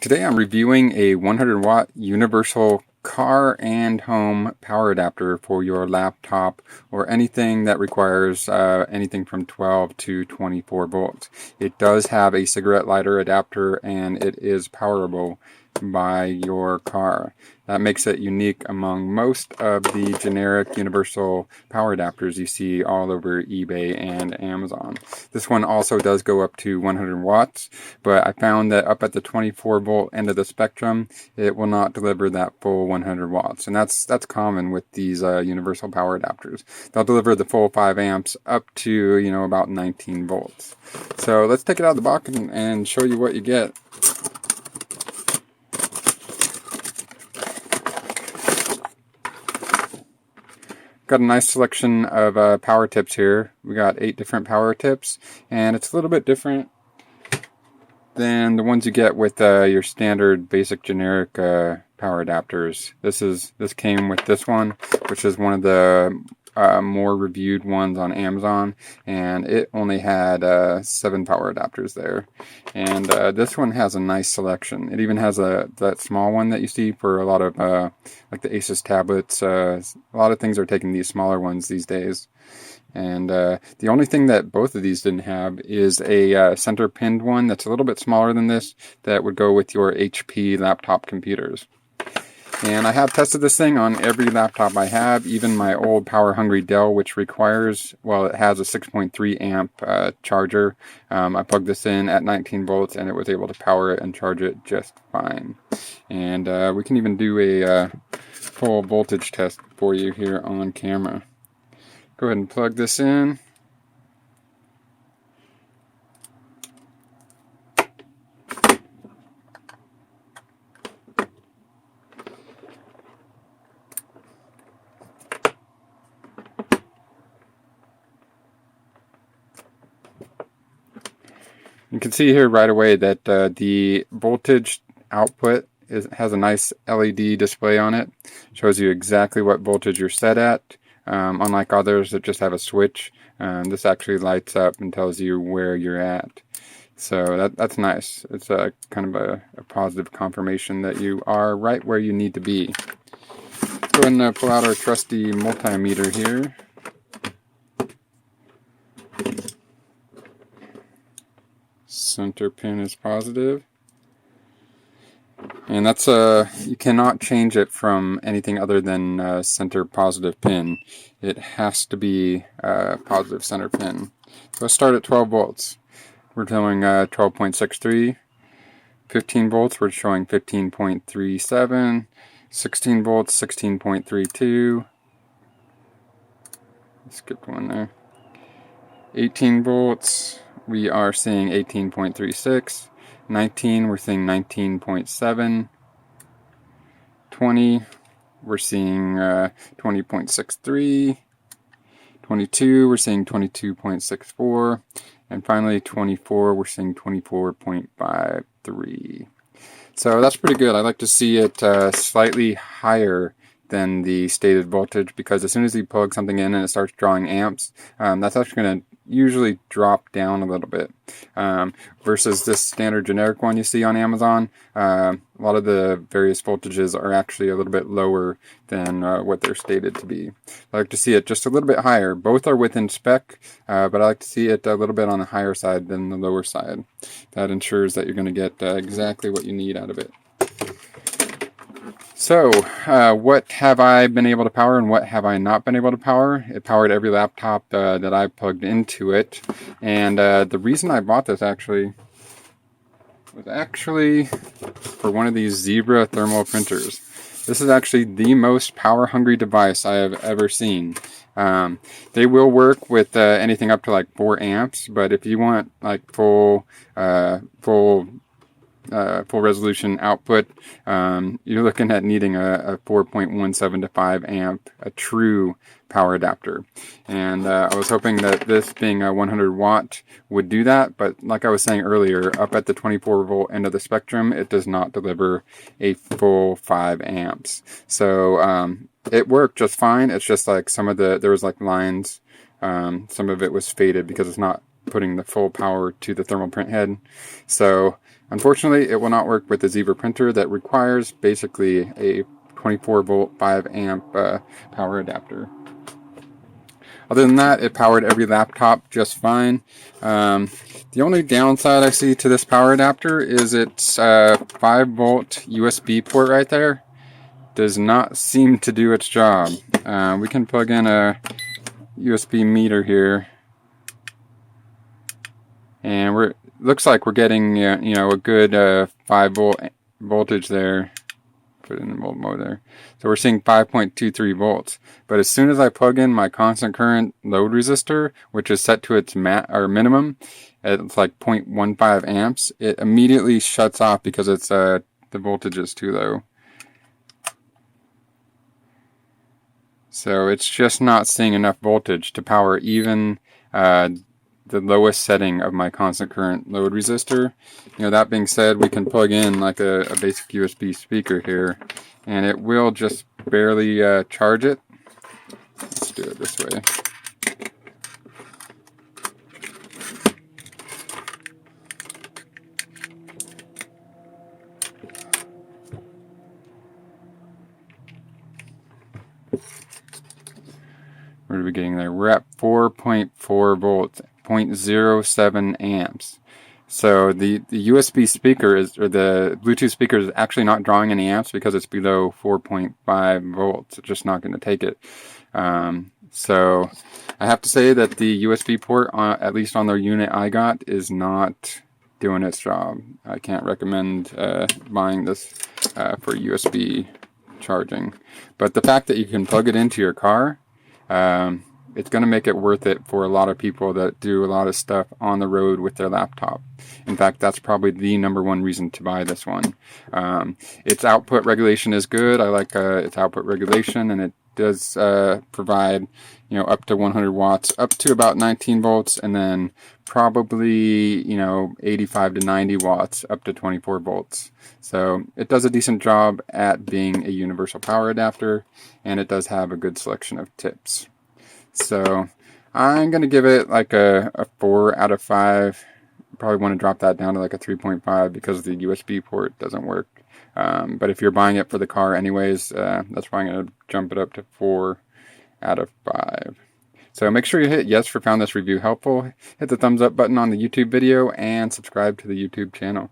Today I'm reviewing a 100 watt universal car and home power adapter for your laptop or anything that requires anything from 12 to 24 volts. It does have a cigarette lighter adapter and it is powerable by your car. That makes it unique among most of the generic universal power adapters you see all over eBay and Amazon. This one also does go up to 100 watts, but I found that up at the 24 volt end of the spectrum, it will not deliver that full 100 watts. And that's common with these universal power adapters. They'll deliver the full 5 amps up to, about 19 volts. So let's take it out of the box and show you what you get. Got a nice selection of power tips here. We got 8 different power tips, and it's a little bit different than the ones you get with your standard basic generic power adapters. This came with this one, which is one of the more reviewed ones on Amazon, and it only had 7 power adapters there. And this one has a nice selection. It even has that small one that you see for a lot of like the Asus tablets. A lot of things are taking these smaller ones these days. And the only thing that both of these didn't have is a center pinned one that's a little bit smaller than this that would go with your HP laptop computers. And I have tested this thing on every laptop I have, even my old power hungry Dell, which requires, well, it has a 6.3 amp charger. I plugged this in at 19 volts and it was able to power it and charge it just fine. And we can even do a full voltage test for you here on camera. Go ahead and plug this in. You can see here right away that the voltage output has a nice LED display on it. Shows you exactly what voltage you're set at. Unlike others that just have a switch, this actually lights up and tells you where you're at. So that's nice. It's a kind of a positive confirmation that you are right where you need to be. Let's go ahead and pull out our trusty multimeter here. Center pin is positive. And that's you cannot change it from anything other than center positive pin. It has to be positive center pin. So let's start at 12 volts. We're showing 12.63. 15 volts, we're showing 15.37. 16 volts, 16.32. Skipped one there. 18 volts, we are seeing 18.36. 19, we're seeing 19.7. 20, we're seeing 20.63. 22, we're seeing 22.64. And finally 24, we're seeing 24.53. So that's pretty good. I like to see it slightly higher than the stated voltage, because as soon as you plug something in and it starts drawing amps, that's actually going to usually drop down a little bit, versus this standard generic one you see on Amazon. A lot of the various voltages are actually a little bit lower than what they're stated to be. I like to see it just a little bit higher. Both are within spec, but I like to see it a little bit on the higher side than the lower side. That ensures that you're going to get exactly what you need out of it. So, what have I been able to power and what have I not been able to power? It powered every laptop that I plugged into it. And the reason I bought this was actually for one of these Zebra thermal printers. This is actually the most power hungry device I have ever seen. They will work with anything up to like 4 amps, but if you want like full resolution output, you're looking at needing a 4.17 to 5 amp, a true power adapter. And I was hoping that this being a 100 watt would do that, but like I was saying earlier, up at the 24 volt end of the spectrum, it does not deliver a full 5 amps. So it worked just fine. It's just like there was like lines, some of it was faded because it's not putting the full power to the thermal print head. So unfortunately, it will not work with the Zebra printer that requires basically a 24 volt 5 amp power adapter. Other than that, it powered every laptop just fine. The only downside I see to this power adapter is its 5 volt USB port right there does not seem to do its job. We can plug in a USB meter here, and looks like we're getting a good 5 volt voltage there. Put it in the volt mode there. So we're seeing 5.23 volts. But as soon as I plug in my constant current load resistor, which is set to its minimum, it's like 0.15 amps, it immediately shuts off because it's the voltage is too low. So it's just not seeing enough voltage to power even the lowest setting of my constant current load resistor. That being said, we can plug in like a basic USB speaker here, and it will just barely charge it. Let's do it this way. What are we getting there? We're at 4.4 volts, 0.07 amps. So the USB speaker or the Bluetooth speaker is actually not drawing any amps because it's below 4.5 volts. It's just not going to take it. So I have to say that the USB port, at least on the unit I got, is not doing its job. I can't recommend buying this for USB charging. But the fact that you can plug it into your car, it's going to make it worth it for a lot of people that do a lot of stuff on the road with their laptop. In fact, that's probably the #1 reason to buy this one. Its output regulation is good. I like its output regulation, and it does provide up to 100 watts, up to about 19 volts, and then probably 85 to 90 watts, up to 24 volts. So it does a decent job at being a universal power adapter, and it does have a good selection of tips. So I'm going to give it like a 4 out of 5. Probably want to drop that down to like a 3.5 because the USB port doesn't work. But if you're buying it for the car anyways, that's why I'm going to jump it up to 4 out of 5. So make sure you hit yes for found this review helpful, hit the thumbs up button on the YouTube video, and subscribe to the YouTube channel.